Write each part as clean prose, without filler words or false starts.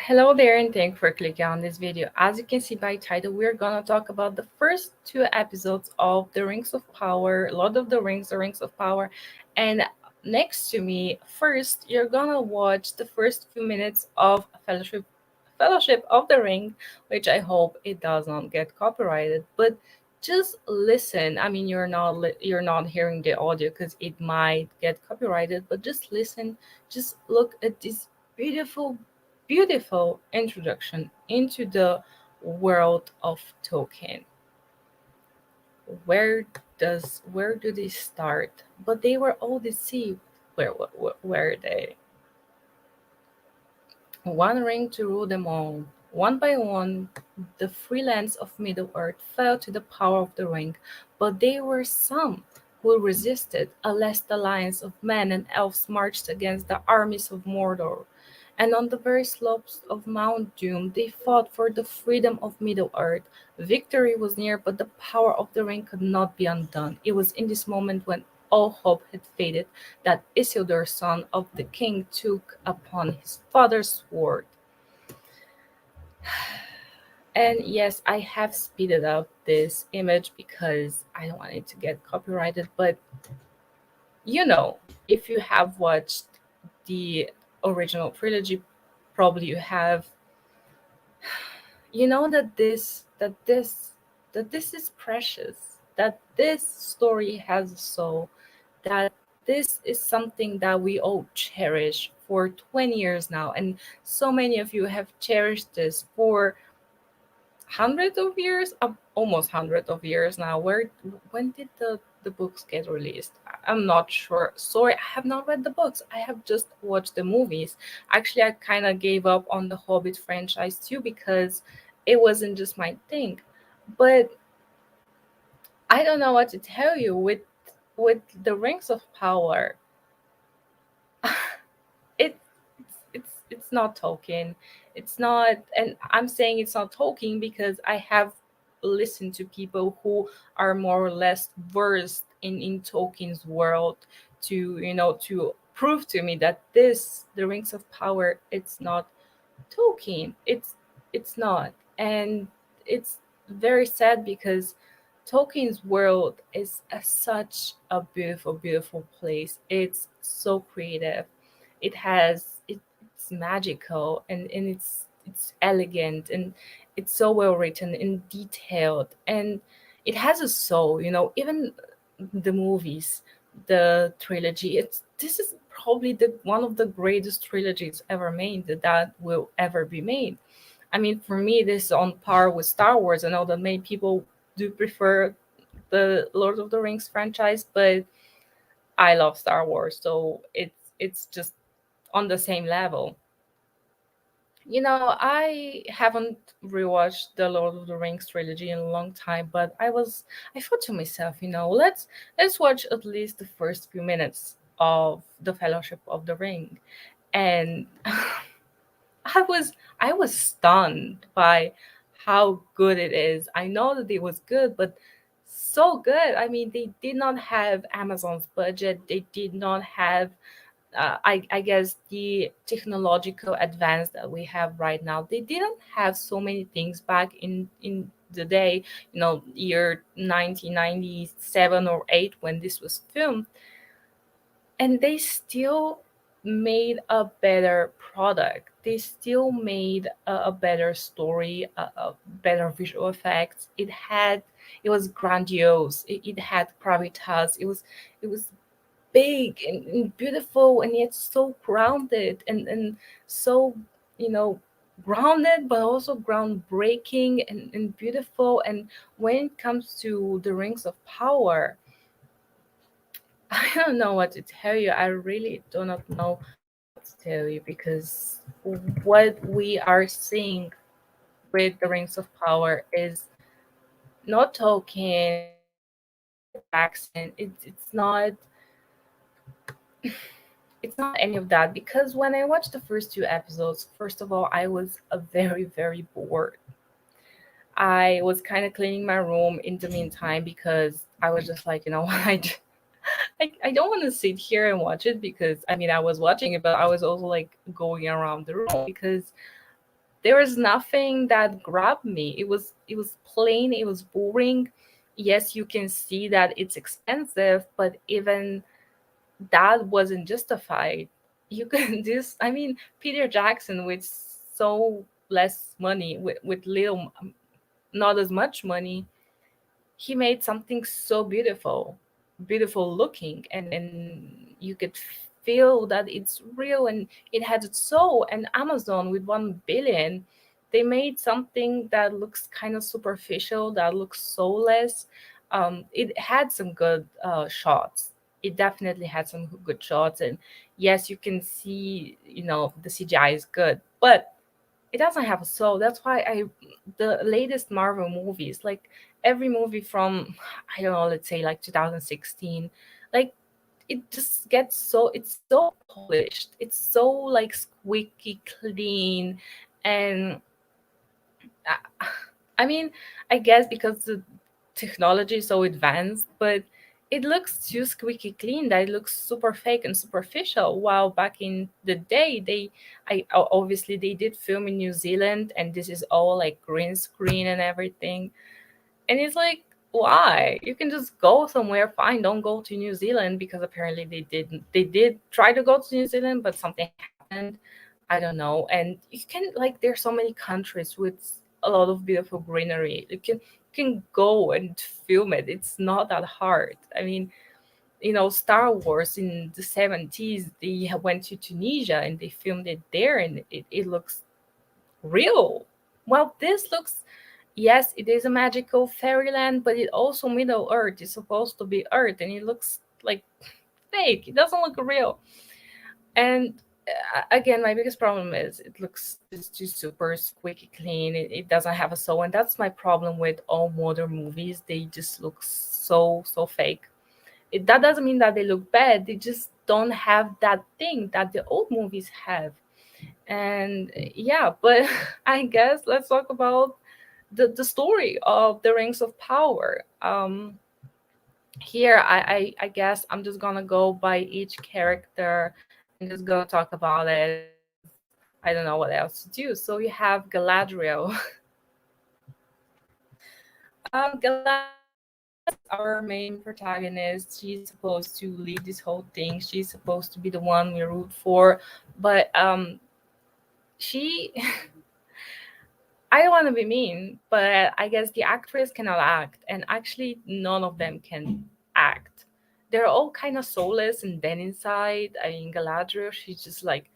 Hello there and thank you for clicking on this video. As you can see by title, we're gonna talk about the first two episodes of The Rings of Power, Lord of the Rings, The Rings of Power. And next to me, first, you're gonna watch the first few minutes of Fellowship of the Ring, which I hope it does not get copyrighted. But just listen. I mean, you're not hearing the audio because it might get copyrighted, but just listen. Just look at this beautiful beautiful introduction into the world of Tolkien. Where do they start? But they were all deceived. Where were they? One ring to rule them all. One by one, the free lands of Middle Earth fell to the power of the ring, but there were some who resisted, a last alliance of men and elves marched against the armies of Mordor. And on the very slopes of Mount Doom, they fought for the freedom of Middle Earth. Victory was near, but the power of the ring could not be undone. It was in this moment when all hope had faded that Isildur, son of the king, took upon his father's sword. And yes, I have speeded up this image because I don't want it to get copyrighted. But if you have watched the original trilogy, probably you know that this is precious, that this story has a soul, that this is something that we all cherish for 20 years now, and so many of you have cherished this for hundreds of years, almost hundreds of years now. When did the books get released? I'm not sure. Sorry, I have not read the books. I have just watched the movies. Actually, I kind of gave up on the Hobbit franchise too because it wasn't just my thing. But I don't know what to tell you with the Rings of Power. it it's not Tolkien. It's not, and I'm saying it's not Tolkien because I have listened to people who are more or less versed in Tolkien's world to prove to me that the Rings of Power, it's not Tolkien. It's not. And it's very sad because Tolkien's world is such a beautiful, beautiful place. It's so creative. It's magical, and it's elegant, and it's so well written and detailed, and it has a soul. Even the movies, the trilogy. It's this is probably the one of the greatest trilogies ever made that will ever be made. I mean, for me, this is on par with Star Wars. I know that many people do prefer the Lord of the Rings franchise, but I love Star Wars, so it's just on the same level. I haven't rewatched the Lord of the Rings trilogy in a long time, but I thought to myself, let's watch at least the first few minutes of the Fellowship of the Ring. And I was stunned by how good it is. I know that it was good, but so good. I mean, they did not have Amazon's budget. They did not have, I guess, the technological advance that we have right now. They didn't have so many things back in the day, year 1997 or 8 when this was filmed, and they still made a better product. They still made a better story, a better visual effects. It was grandiose. It had gravitas. It was big and beautiful, and yet so grounded and so you know grounded, but also groundbreaking and beautiful. And when it comes to the Rings of Power, I don't know what to tell you. I really do not know what to tell you, because what we are seeing with the Rings of Power is not Tolkien, it's not Peter Jackson, it's not any of that. Because when I watched the first two episodes, first of all, I was very, very bored. I was kind of cleaning my room in the meantime because I was just like, I don't want to sit here and watch it, because I mean, I was watching it, but I was also like going around the room because there was nothing that grabbed me. It was plain, it was boring. Yes, you can see that it's expensive, but even that wasn't justified. You can just, I mean, Peter Jackson with so less money, with little, not as much money, he made something so beautiful, beautiful looking, and you could feel that it's real and it had its soul. And Amazon with 1 billion, they made something that looks kind of superficial, that looks soulless. It had some good shots. It definitely had some good shots, and yes, you can see, the CGI is good, but it doesn't have a soul. That's why the latest Marvel movies, like every movie from, I don't know, let's say like 2016, like it just gets so, it's so polished, it's so like squeaky clean. And I mean, I guess because the technology is so advanced, but it looks too squeaky clean that it looks super fake and superficial. While back in the day, obviously they did film in New Zealand, and this is all like green screen and everything. And it's like, why? You can just go somewhere, fine. Don't go to New Zealand, because apparently they didn't. They did try to go to New Zealand, but something happened. I don't know. And you can, like, there's so many countries with a lot of beautiful greenery. You can go and film it. It's not that hard. I mean, Star Wars in the 70s, they went to Tunisia and they filmed it there, and it looks real. Well, this looks, yes, it is a magical fairyland, but it also Middle Earth. It's supposed to be Earth, and it looks like fake. It doesn't look real. And again, my biggest problem is it looks just too super squeaky clean. It doesn't have a soul, and that's my problem with all modern movies. They just look so fake. That doesn't mean that they look bad. They just don't have that thing that the old movies have. And yeah, but I guess let's talk about the story of the Rings of Power. Here, I guess I'm just gonna go by each character and just gonna talk about it, because I don't know what else to do. So you have Galadriel. Galadriel is our main protagonist. She's supposed to lead this whole thing. She's supposed to be the one we root for, but she I don't want to be mean, but I guess the actress cannot act, and actually, none of them can act. They're all kind of soulless, and then inside, I mean, Galadriel, she's just like,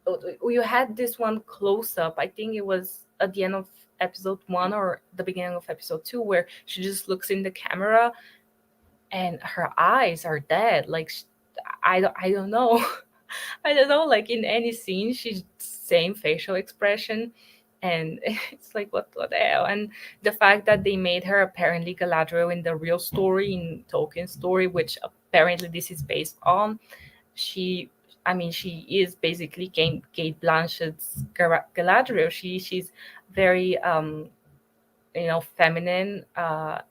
you had this one close up. I think it was at the end of episode 1 or the beginning of episode 2, where she just looks in the camera and her eyes are dead. Like, I don't know. I don't know, like in any scene, she's same facial expression, and it's like what the hell? And the fact that they made her apparently Galadriel in the real story, in Tolkien's story, which apparently this is based on, she, I mean, she is basically Kate Blanchett's Galadriel. She's very feminine,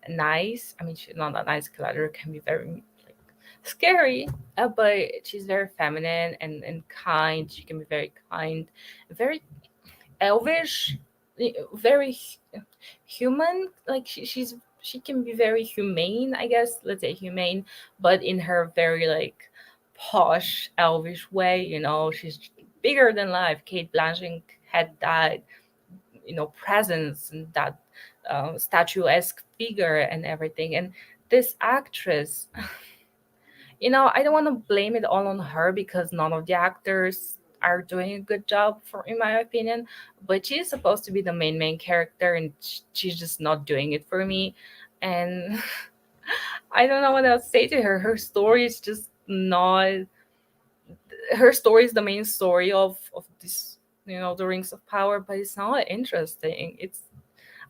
nice. I mean, she's not a nice. Galadriel can be very like scary, but she's very feminine and kind. She can be very kind, very elvish, very human. Like she can be very humane, I guess. Let's say humane, but in her very like posh elvish way. She's bigger than life. Kate Blanchett had that presence and that statuesque figure and everything. And this actress, I don't want to blame it all on her, because none of the actors are doing a good job, for in my opinion. But she's supposed to be the main character, and she's just not doing it for me. And I don't know what else to say to her. Her story is just not. Her story is the main story of this, the Rings of Power, but it's not interesting.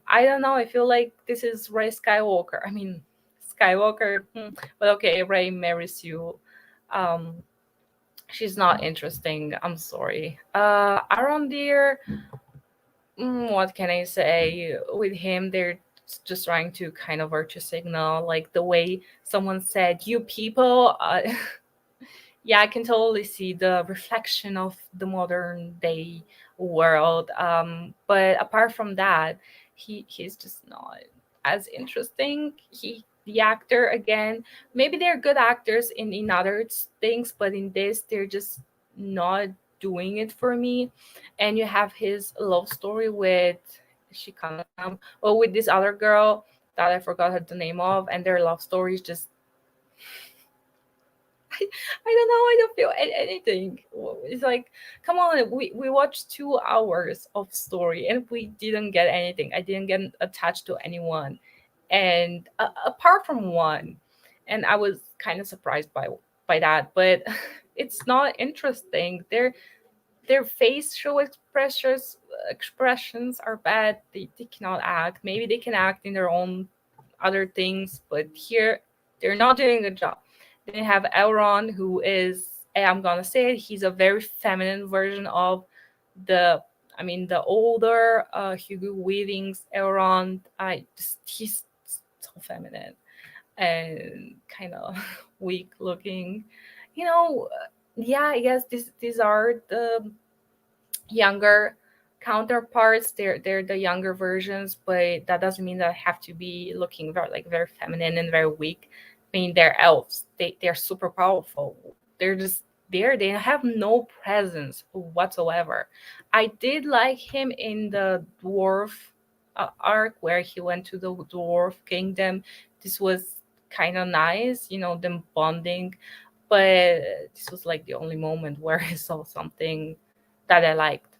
I don't know. I feel like this is Ray Skywalker. I mean, Skywalker, but okay, Ray marries you. Um, she's not interesting. I'm sorry. Arondir, what can I say? With him, they're just trying to kind of virtue signal, like the way someone said, "You people." Yeah, I can totally see the reflection of the modern day world. But apart from that, he's just not as interesting. The actor, again, maybe they're good actors in other things, but in this they're just not doing it for me. And you have his love story with Shikanam, or with this other girl that I forgot her the name of, and their love story is just I don't know. I don't feel anything. It's like, come on, we watched 2 hours of story and we didn't get anything. I didn't get attached to anyone, and apart from one, and I was kind of surprised by that. But it's not interesting. Their facial expressions are bad. They cannot act. Maybe they can act in their own other things, but here they're not doing a job. Then you have Elrond, who is, I'm gonna say it, he's a very feminine version of the, I mean, the older Hugo Weaving's Elrond. He's so feminine and kind of weak looking. You know, yeah, I guess these are the younger counterparts. They're the younger versions, but that doesn't mean that I have to be looking very feminine and very weak. I mean, they're elves. They're super powerful. They're just there. They have no presence whatsoever. I did like him in the dwarf arc where he went to the dwarf kingdom. This was kind of nice, them bonding. But this was like the only moment where I saw something that I liked.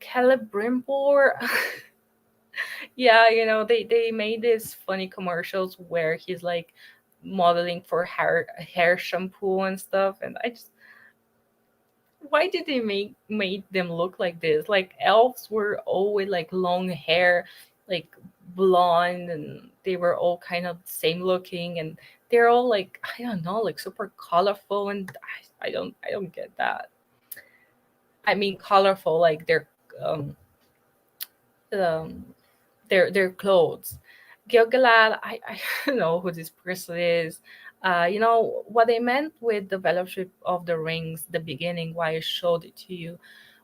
Celebrimbor, yeah, they made these funny commercials where he's like modeling for hair shampoo and stuff, and I just, why did they make them look like this? Like elves were always like long hair, like blonde, and they were all kind of same looking, and they're all like, I don't know, like super colorful, and I don't get that. I mean, colorful, like um um their clothes. Gilgalad, I don't know who this person is. What they meant with the Fellowship of the Rings, the beginning, why I showed it to you.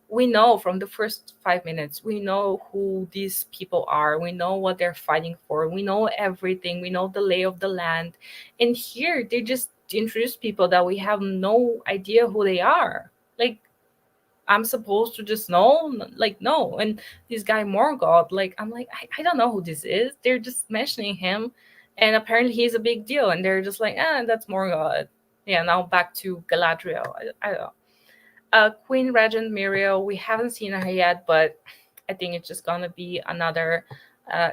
We know from the first 5 minutes, we know who these people are. We know what they're fighting for. We know everything. We know the lay of the land. And here, they just introduce people that we have no idea who they are. Like, I'm supposed to just know? Like, no. And this guy Morgoth, like, I'm like, I don't know who this is. They're just mentioning him, and apparently he's a big deal. And they're just like, that's Morgoth. Yeah, now back to Galadriel. I don't know. Queen Regent Muriel, we haven't seen her yet, but I think it's just gonna be another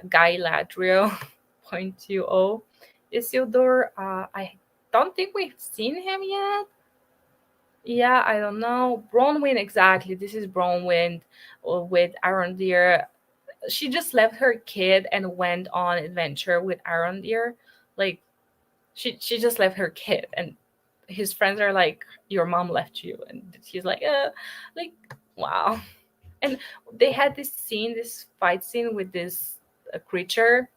Guy Ladriel 0.20. Isildur, I don't think we've seen him yet. Yeah, I don't know. Bronwyn, exactly. This is Bronwyn with Arondir. She just left her kid and went on adventure with Arondir. Like, she just left her kid, and his friends are like, "Your mom left you," and he's like, like, wow. And they had this fight scene with this creature,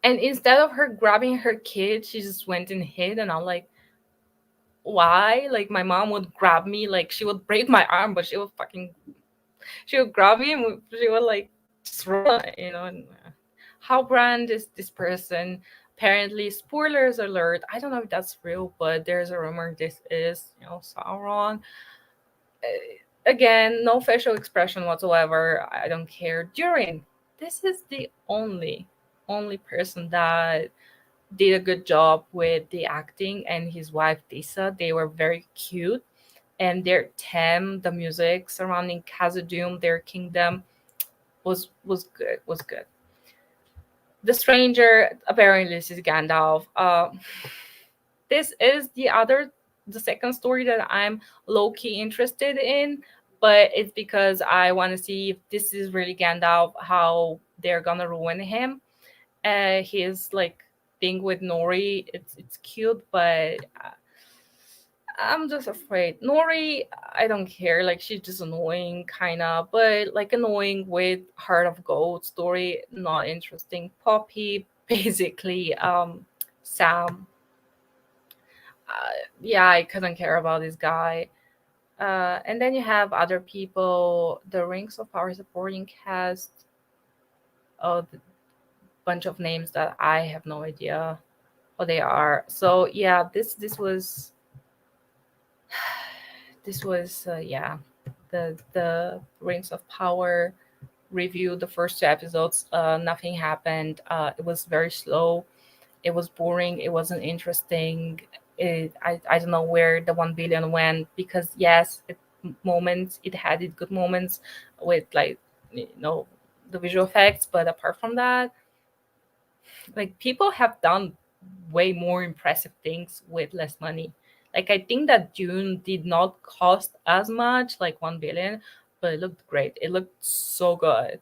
and instead of her grabbing her kid, she just went and hid, and I'm like, why? Like, my mom would grab me, like she would break my arm, but she would grab me, and she would like just run, And how brand is this person? Apparently, spoilers alert. I don't know if that's real, but there's a rumor this is, Sauron. Again, no facial expression whatsoever. I don't care. Durin, this is the only person that did a good job with the acting, and his wife Disa. They were very cute, and their theme, the music surrounding Khazad-dûm, their kingdom, was good. Was good. The stranger, apparently this is Gandalf. This is the second story that I'm low key interested in, but it's because I want to see if this is really Gandalf, how they're gonna ruin him. His like thing with Nori, it's cute, but I'm just afraid. Nori, I don't care. Like, she's just annoying, kind of, but like annoying with Heart of Gold story, not interesting. Poppy, basically, Sam. Yeah, I couldn't care about this guy. And then you have other people, the Rings of Power supporting cast, a bunch of names that I have no idea what they are. So yeah, this was yeah, the Rings of Power review. The first two episodes, nothing happened. It was very slow. It was boring. It wasn't interesting. I don't know where the 1 billion went, because yes, moments it had its good moments with, like, you know the visual effects, but apart from that, like, people have done way more impressive things with less money. Like, I think that Dune did not cost as much, like 1 billion, but it looked great. It looked so good.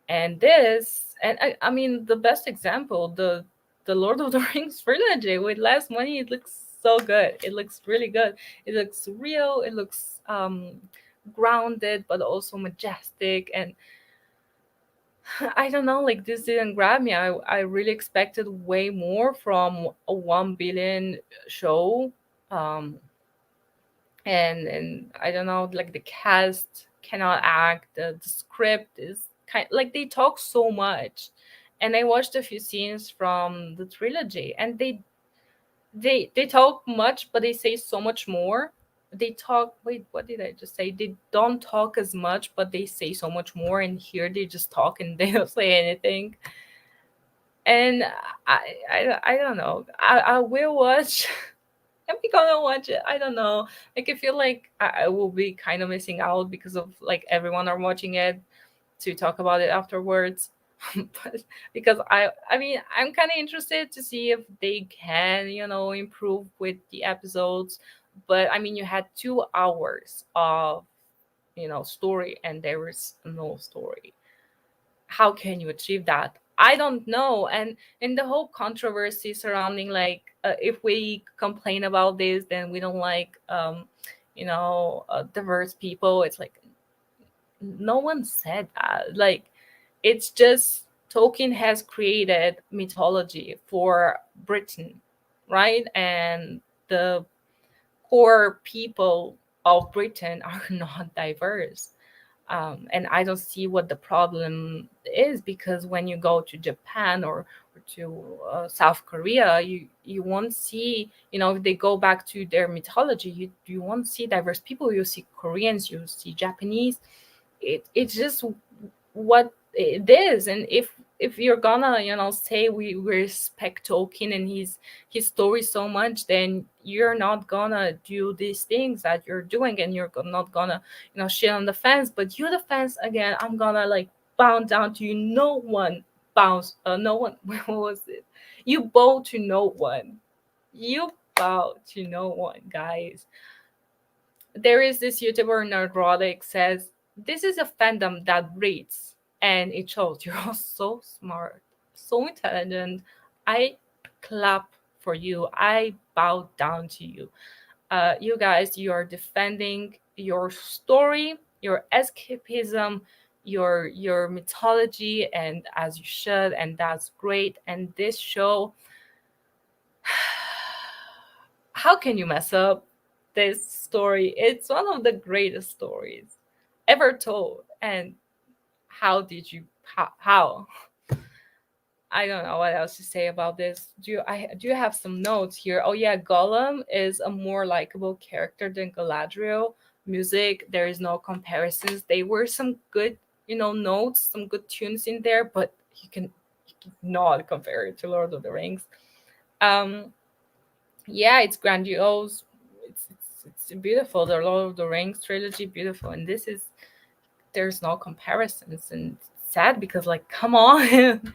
And this, and I mean, the best example, the Lord of the Rings trilogy with less money, it looks so good. It looks really good. It looks real. It looks grounded, but also majestic. And I don't know, like, this didn't grab me. I really expected way more from a 1 billion show. Um, and I don't know, like, the cast cannot act. The script is kind, like, they talk so much. And I watched a few scenes from the trilogy, and they talk much, but they say so much more. They talk, wait, what did I just say? They don't talk as much, but they say so much more. And here they just talk and they don't say anything. And I don't know. I will watch. Am I gonna watch it? I don't know. Like, I feel like I will be kind of missing out because of, like, everyone are watching it to talk about it afterwards. But because I mean, I'm kind of interested to see if they can, improve with the episodes. But I mean, you had 2 hours of, story, and there was no story. How can you achieve that? I don't know. And in the whole controversy surrounding, like, if we complain about this, then we don't like, diverse people. It's like, no one said that. Like, it's just Tolkien has created mythology for Britain, right? And the core people of Britain are not diverse. And I don't see what the problem is, because when you go to Japan, or to South Korea, you won't see, if they go back to their mythology, you won't see diverse people. You see Koreans, you see Japanese. It's just what it is. And if you're gonna, say we respect Tolkien and his story so much, then you're not gonna do these things that you're doing, and you're not gonna, shit on the fans. But you, the fans, again, I'm gonna, like, bow down to you. No one bows. No one. What was it? You bow to no one. You bow to no one, guys. There is this YouTuber Nerdrotic says, this is a fandom that reads, and it shows. You're all so smart, so intelligent. I clap for you. I bow down to you. You guys, you are defending your story, your escapism, your mythology, and as you should, and that's great. And this show, how can you mess up this story? It's one of the greatest stories ever told. And how did you, how? I don't know what else to say about this. Do you have some notes here? Oh yeah, Gollum is a more likable character than Galadriel. Music, there is no comparisons. They were some good, notes, some good tunes in there, but you can not compare it to Lord of the Rings. Um, yeah, it's grandiose. It's beautiful. The Lord of the Rings trilogy, beautiful, and this is, there's no comparisons. And it's sad, because, like, come on.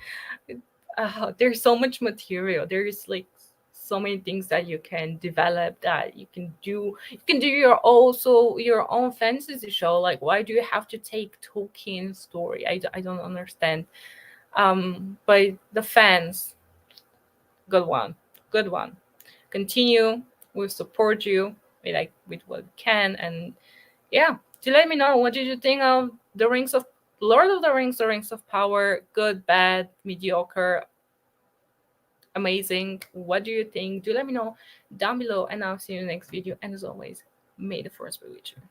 There's so much material. There is, like, so many things that you can develop, that you can do. You can do your own fantasy show. Like, why do you have to take Tolkien's story? I don't understand. But the fans, good one, good one. Continue. We'll support you with, like, with what we can. And yeah, to let me know, what did you think of the Rings of Lord of the Rings, the Rings of Power? Good, bad, mediocre, amazing? What do you think? Do let me know down below, and I'll see you in the next video. And as always, may the force be with you.